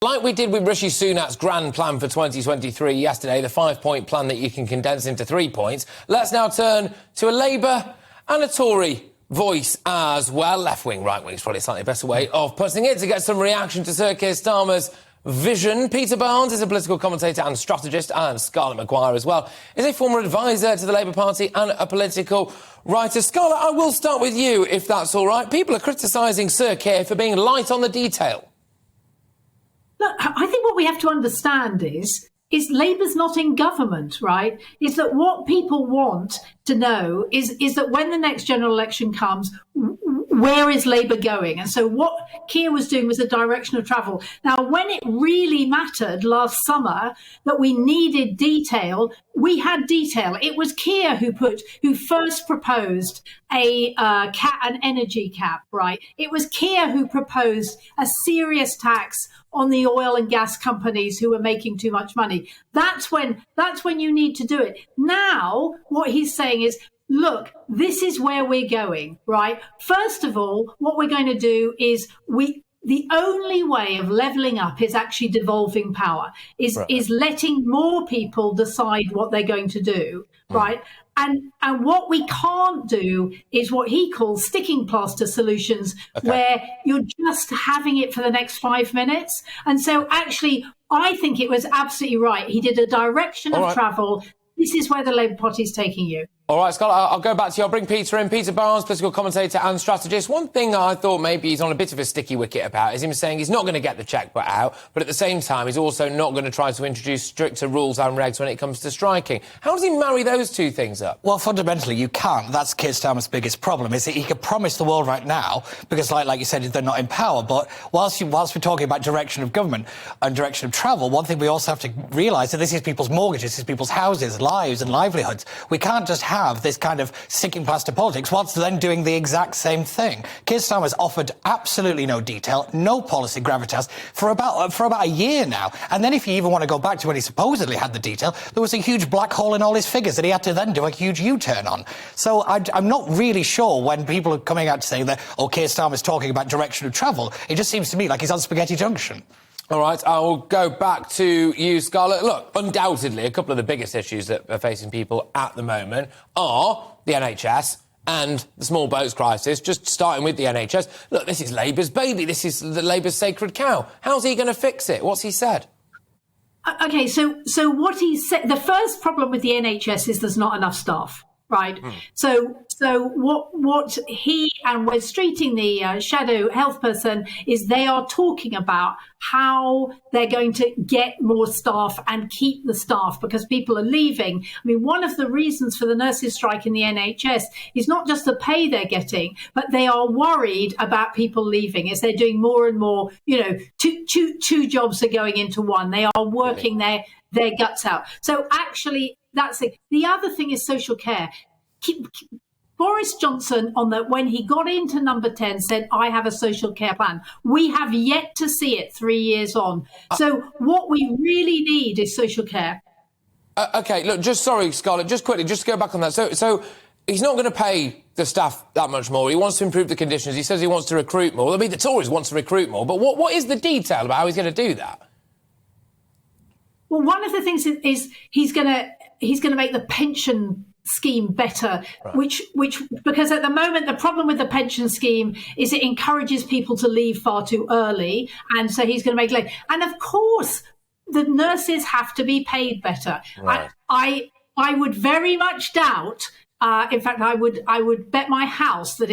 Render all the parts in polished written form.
Like we did with Rishi Sunak's grand plan for 2023 yesterday, the 5-point plan that you can condense into 3 points, let's now turn to a Labour and a Tory voice as well. Left-wing, right-wing is probably a slightly better way of putting it, to get some reaction to Sir Keir Starmer's vision. Peter Barnes is a political commentator and strategist, and Scarlett MccGwire as well is a former advisor to the Labour Party and a political writer. Scarlett, I will start with you, if that's all right. People are criticising Sir Keir for being light on the detail. Look, I think what we have to understand is Labour's not in government, right? Is that what people want to know is that when the next general election comes, where is Labour going? And so what Keir was doing was a direction of travel. Now, when it really mattered last summer that we needed detail, we had detail. It was Keir who first proposed an energy cap, right? It was Keir who proposed a serious tax on the oil and gas companies who were making too much money. That's when you need to do it. Now, what he's saying is, look, this is where we're going, right? First of all, what we're going to do is the only way of levelling up is actually devolving power, is letting more people decide what they're going to do, right? And what we can't do is what he calls sticking plaster solutions, where you're just having it for the next 5 minutes. And so actually, I think it was absolutely right. He did a direction of travel. This is where the Labour Party is taking you. All right, Scott, I'll go back to you. I'll bring Peter in. Peter Barnes, political commentator and strategist. One thing I thought maybe he's on a bit of a sticky wicket about is him saying he's not going to get the cheque put out, but at the same time, he's also not going to try to introduce stricter rules and regs when it comes to striking. How does he marry those two things up? Well, fundamentally, you can't. That's Keir Starmer's biggest problem, is that he could promise the world right now, because like you said, they're not in power. But whilst we're talking about direction of government and direction of travel, one thing we also have to realise that this is people's mortgages, this is people's houses, lives and livelihoods. We can't just have this kind of sticking plaster politics whilst then doing the exact same thing. Keir Starmer's offered absolutely no detail, no policy gravitas for about a year now. And then if you even want to go back to when he supposedly had the detail, there was a huge black hole in all his figures that he had to then do a huge U-turn on. So I'm not really sure when people are coming out to say that, Keir Starmer's talking about direction of travel. It just seems to me like he's on Spaghetti Junction. All right, I will go back to you, Scarlett. Look, undoubtedly, a couple of the biggest issues that are facing people at the moment are the NHS and the small boats crisis. Just starting with the NHS. Look, this is Labour's baby. This is the Labour's sacred cow. How's he going to fix it? What's he said? OK, so what he said, the first problem with the NHS is there's not enough staff. Right. So what he and Wes Streeting, the shadow health person, is they are talking about how they're going to get more staff and keep the staff because people are leaving. I mean, one of the reasons for the nurses' strike in the NHS is not just the pay they're getting, but they are worried about people leaving as they're doing more and more. You know, two jobs are going into one. They are working their guts out. So actually, that's it. The other thing is social care. Boris Johnson, when he got into number 10, said, I have a social care plan. We have yet to see it 3 years on. So what we really need is social care. OK, look, sorry, Scarlett, just quickly, just to go back on that. So he's not going to pay the staff that much more. He wants to improve the conditions. He says he wants to recruit more. I mean, the Tories want to recruit more. But what is the detail about how he's going to do that? Well, one of the things is he's going to make the pension scheme better, which because at the moment the problem with the pension scheme is it encourages people to leave far too early, and so he's going to make late. And of course, the nurses have to be paid better. Right. I would very much doubt. In fact, I would bet my house that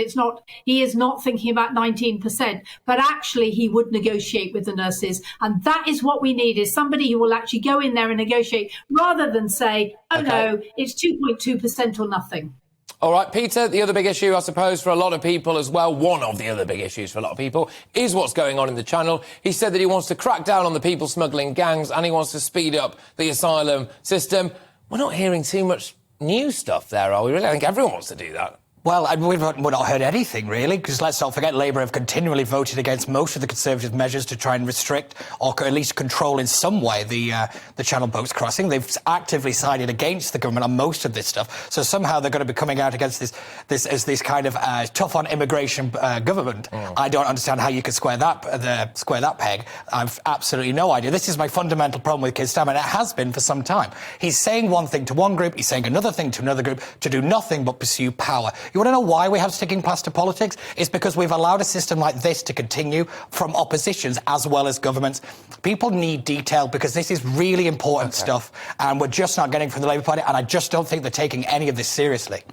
he is not thinking about 19%, but actually he would negotiate with the nurses. And that is what we need, is somebody who will actually go in there and negotiate rather than say, no, it's 2.2% or nothing. All right, Peter, the other big issue, I suppose, for a lot of people as well, one of the other big issues for a lot of people, is what's going on in the Channel. He said that he wants to crack down on the people smuggling gangs and he wants to speed up the asylum system. We're not hearing too much new stuff there, are we really? I think everyone wants to do that. Well, we've not heard anything, really, because let's not forget Labour have continually voted against most of the Conservative measures to try and restrict or at least control in some way the Channel boats crossing. They've actively sided against the government on most of this stuff. So somehow they're going to be coming out against this kind of tough on immigration government. I don't understand how you could square that peg. I've absolutely no idea. This is my fundamental problem with Keir Starmer, and it has been for some time. He's saying one thing to one group, he's saying another thing to another group, to do nothing but pursue power. You want to know why we have sticking plaster politics? It's because we've allowed a system like this to continue from oppositions as well as governments. People need detail because this is really important stuff, and we're just not getting from the Labour Party, and I just don't think they're taking any of this seriously.